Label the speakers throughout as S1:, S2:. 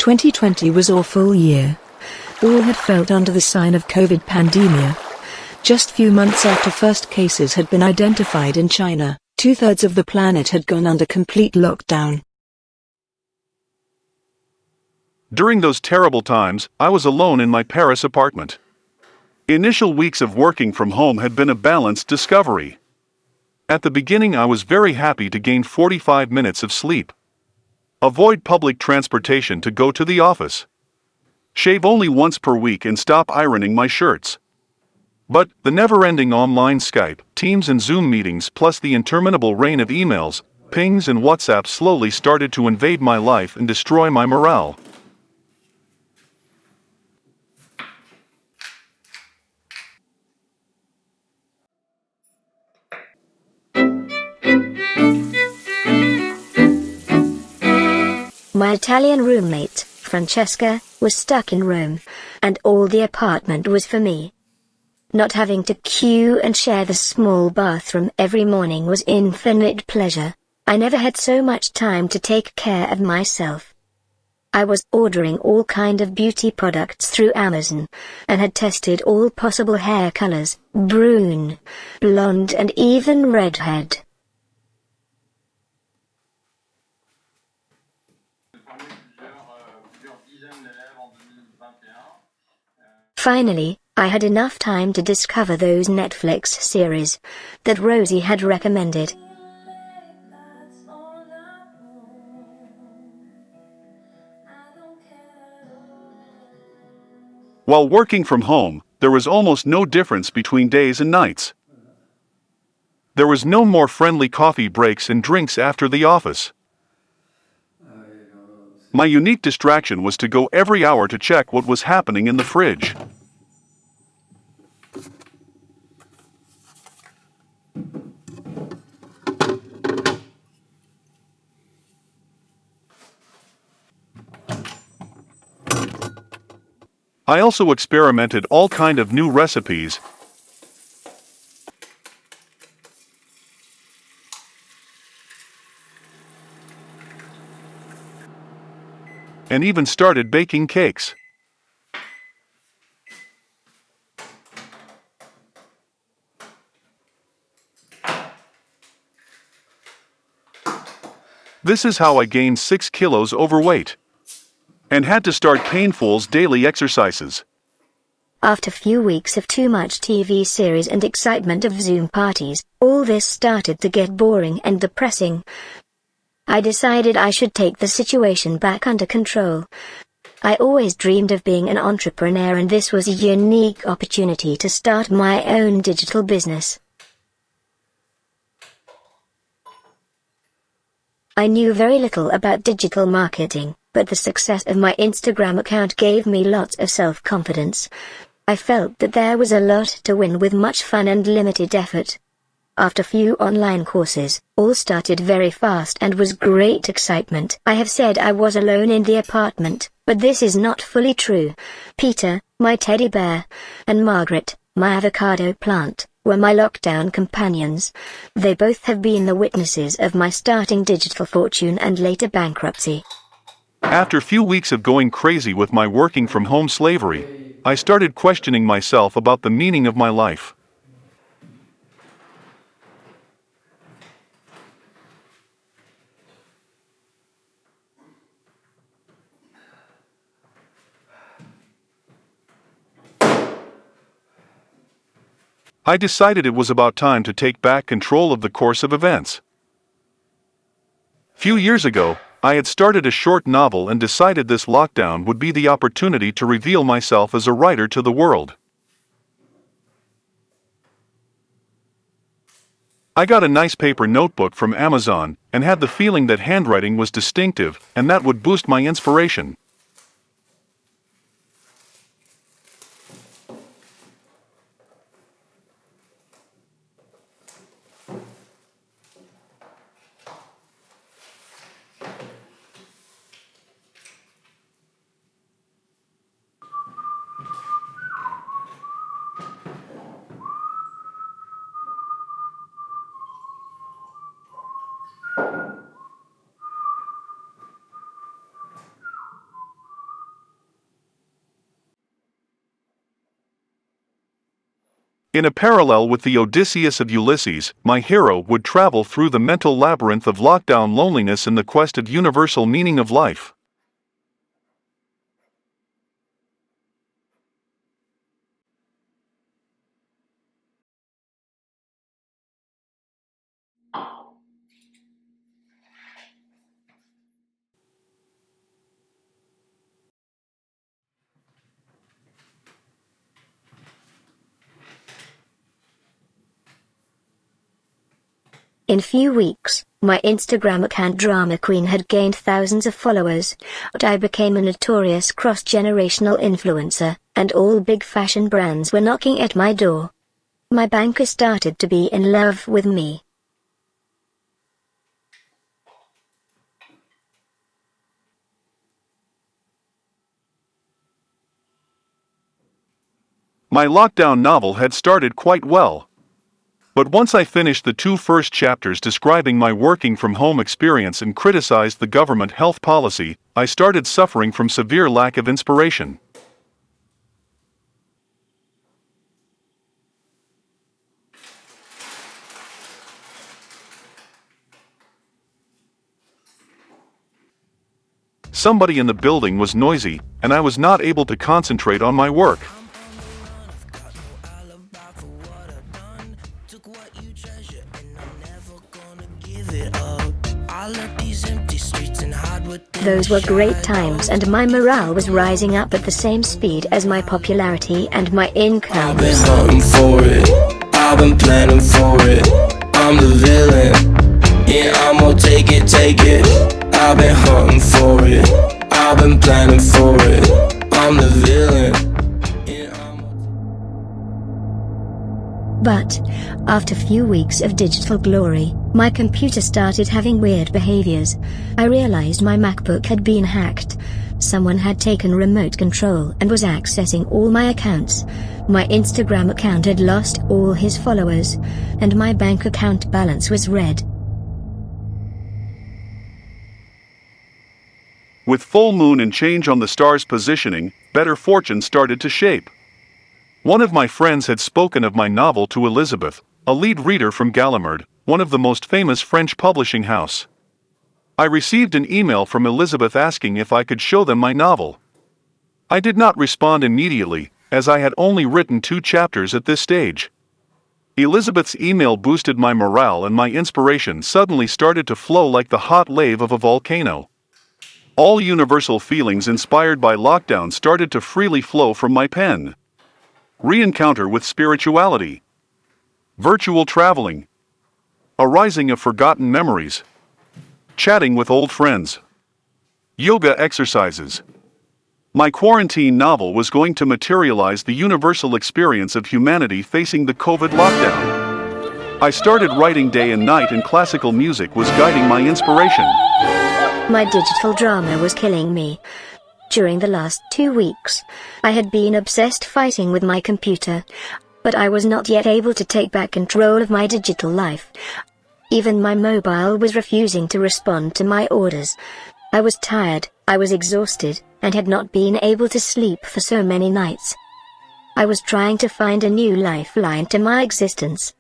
S1: 2020 was awful year. All had felt under the sign of COVID pandemia. Just few months after first cases had been identified in China, 2/3 of the planet had gone under complete lockdown.
S2: During those terrible times, I was alone in my Paris apartment. Initial weeks of working from home had been a balanced discovery. At the beginning, I was very happy to gain 45 minutes of sleep. Avoid public transportation to go to the office. Shave only once per week and stop ironing my shirts. But the never-ending online Skype, Teams and Zoom meetings plus the interminable rain of emails, pings and WhatsApp slowly started to invade my life and destroy my morale.
S3: My Italian roommate, Francesca, was stuck in Rome, and all the apartment was for me. Not having to queue and share the small bathroom every morning was infinite pleasure. I never had so much time to take care of myself. I was ordering all kind of beauty products through Amazon, and had tested all possible hair colors, brune, blonde and even redhead. Finally, I had enough time to discover those Netflix series that Rosie had recommended.
S2: While working from home, there was almost no difference between days and nights. There was no more friendly coffee breaks and drinks after the office. My unique distraction was to go every hour to check what was happening in the fridge. I also experimented all kind of new recipes and even started baking cakes. This is how I gained 6 kilos overweight and had to start painful's daily exercises.
S3: After few weeks of too much TV series and excitement of Zoom parties, all this started to get boring and depressing. I decided I should take the situation back under control. I always dreamed of being an entrepreneur, and this was a unique opportunity to start my own digital business. I knew very little about digital marketing, but the success of my Instagram account gave me lots of self-confidence. I felt that there was a lot to win with much fun and limited effort. After few online courses, all started very fast and was great excitement. I have said I was alone in the apartment, but this is not fully true. Peter, my teddy bear, and Margaret, my avocado plant, were my lockdown companions. They both have been the witnesses of my starting digital fortune and later bankruptcy.
S2: After few weeks of going crazy with my working from home slavery, I started questioning myself about the meaning of my life. I decided it was about time to take back control of the course of events. Few years ago, I had started a short novel and decided this lockdown would be the opportunity to reveal myself as a writer to the world. I got a nice paper notebook from Amazon and had the feeling that handwriting was distinctive and that would boost my inspiration. In a parallel with the Odysseus of Ulysses, my hero would travel through the mental labyrinth of lockdown loneliness in the quest of universal meaning of life.
S3: In few weeks, my Instagram account Drama Queen had gained thousands of followers, but I became a notorious cross-generational influencer, and all big fashion brands were knocking at my door. My banker started to be in love with me.
S2: My lockdown novel had started quite well. But once I finished the 2 first chapters describing my working from home experience and criticized the government health policy, I started suffering from severe lack of inspiration. Somebody in the building was noisy, and I was not able to concentrate on my work.
S3: Those were great times, and my morale was rising up at the same speed as my popularity and my income.
S4: I've been hunting for it, I've been planning for it. I'm the villain, yeah, I'm gonna take it. I've been hunting for it, I've been planning for it. I'm the villain.
S3: But, after few weeks of digital glory, my computer started having weird behaviors. I realized my MacBook had been hacked. Someone had taken remote control and was accessing all my accounts. My Instagram account had lost all his followers, and my bank account balance was red.
S2: With full moon and change on the stars' positioning, better fortune started to shape. One of my friends had spoken of my novel to Elizabeth, a lead reader from Gallimard, one of the most famous French publishing house. I received an email from Elizabeth asking if I could show them my novel. I did not respond immediately, as I had only written 2 chapters at this stage. Elizabeth's email boosted my morale, and my inspiration suddenly started to flow like the hot lava of a volcano. All universal feelings inspired by lockdown started to freely flow from my pen. Re-encounter with spirituality. Virtual traveling. A rising of forgotten memories. Chatting with old friends. Yoga exercises. My quarantine novel was going to materialize the universal experience of humanity facing the COVID lockdown. I started writing day and night, and classical music was guiding my inspiration.
S3: My digital drama was killing me. During the last 2 weeks, I had been obsessed fighting with my computer, but I was not yet able to take back control of my digital life. Even my mobile was refusing to respond to my orders. I was tired, I was exhausted, and had not been able to sleep for so many nights. I was trying to find a new lifeline to my existence.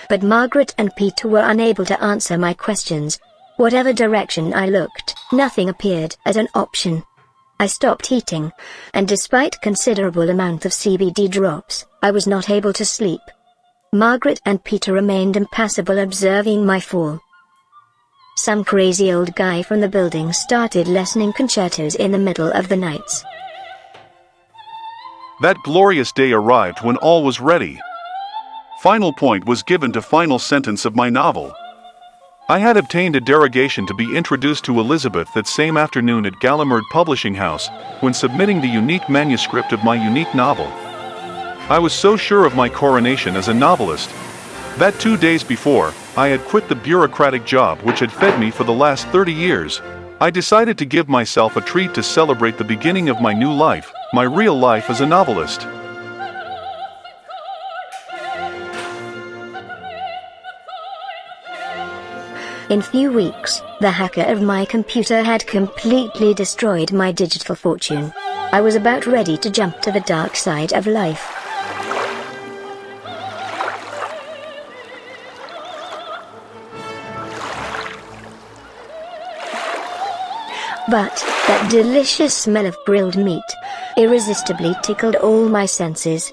S3: But Margaret and Peter were unable to answer my questions. Whatever direction I looked, nothing appeared as an option. I stopped eating, and despite considerable amount of CBD drops, I was not able to sleep. Margaret and Peter remained impassible, observing my fall. Some crazy old guy from the building started listening concertos in the middle of the nights.
S2: That glorious day arrived when all was ready. Final point was given to final sentence of my novel. I had obtained a derogation to be introduced to Elizabeth that same afternoon at Gallimard Publishing House, when submitting the unique manuscript of my unique novel. I was so sure of my coronation as a novelist, that 2 days before, I had quit the bureaucratic job which had fed me for the last 30 years. I decided to give myself a treat to celebrate the beginning of my new life, my real life as a novelist.
S3: In few weeks, the hacker of my computer had completely destroyed my digital fortune. I was about ready to jump to the dark side of life. But that delicious smell of grilled meat irresistibly tickled all my senses.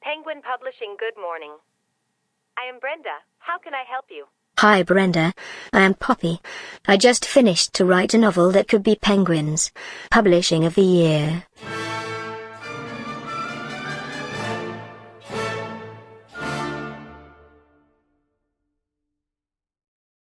S5: Penguin Publishing, good morning. I am Brenda. How can I help you?
S3: Hi Brenda, I am Poppy. I just finished to write a novel that could be Penguin's Publishing of the Year.